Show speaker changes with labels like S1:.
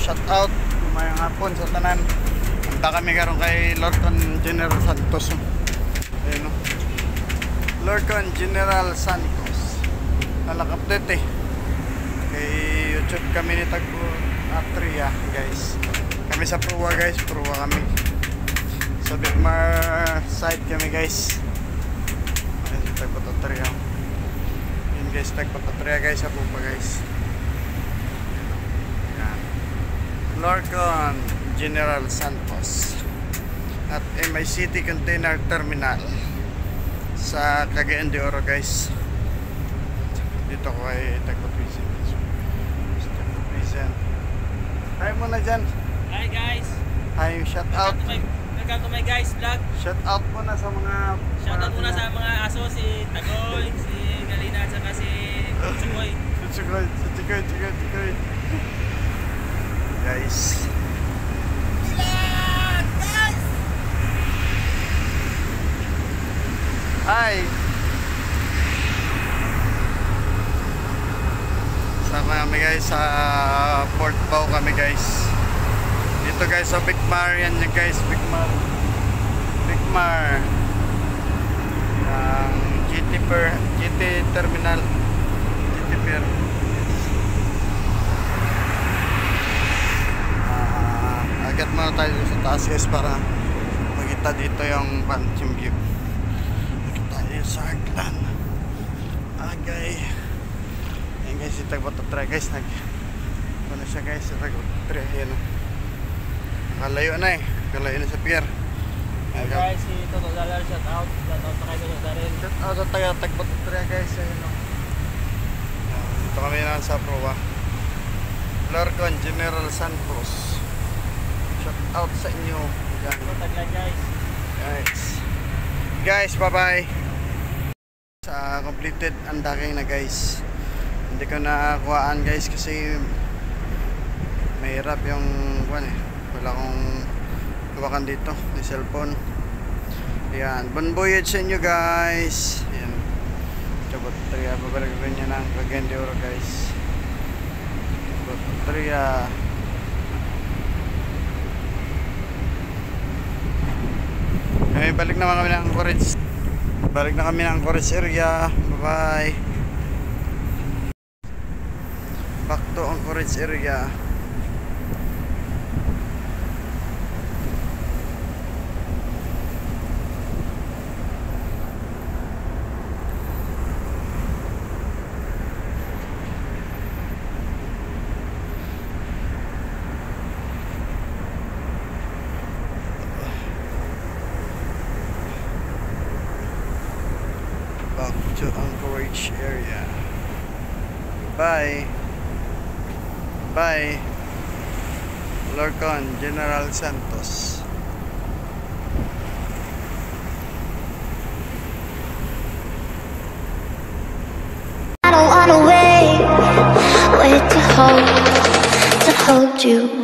S1: shout out mayang hapon sa tanan. Punta kami karon kay Lorton General Santos. Ayun no. Lorton General Santos. Nalak-update eh. Kay YouTube kami ni Tagpo Atria guys. Kami sa Prua guys, Prua kami. Sa Bigmar side kami guys. Ayun sa Tagpo Atria. Yun guys, Tagpo Atria guys sa Prua guys. Lorton General Santos at MI City Container Terminal sa Cagayan de Oro guys. Dito ko ay Tagpo Prison. Hi muna dyan.
S2: Hi guys.
S1: Hi, shout out.
S2: Welcome to my guys vlog.
S1: Shout out muna sa mga
S2: Sa mga aso, si Tagoy, si Galina, at saka si Tsukoy.
S1: Tsukoy. Guys. Hi. Sama kami guys sa Port Bao kami guys. Dito guys sa Bigmar yan guys, Bigmar. Ang GT Terminal. GT Pier. Agad muna tayo sa taas guys para makita dito yung Panchim view. Makita tayo sa Aglan. Agay. Ayan guys, si Tagbatatra guys. Ano siya guys, si Tagbatatra. Ayan o. Nakalayo na eh. Nakalayo na sa pier.
S2: Hi guys, si Toto Dalar, shout out. Shout out sa kayo Toto Dalar.
S1: Shout out sa Tagbatatra guys. Ayan o. Dito kami na sa Proa. Lorton General Santos. Shout out sa inyo. Guys, bye-bye. Sa completed undocking na guys. Hindi ko nakakuhaan guys kasi mahirap yung wala akong gawakan dito ng cellphone. Ayan, bon voyage sa inyo guys. Ayan. Chabot Tria, babalik niya ng Cagayan de Oro guys. Chabot Tria. Balik na kami ng Anchorage. Balik na kami ng Anchorage area. Bye-bye. Back to Anchorage area. Back to Anchorage area. Bye. Bye. Lorton General Santos.
S3: I don't wanna wait to hold you.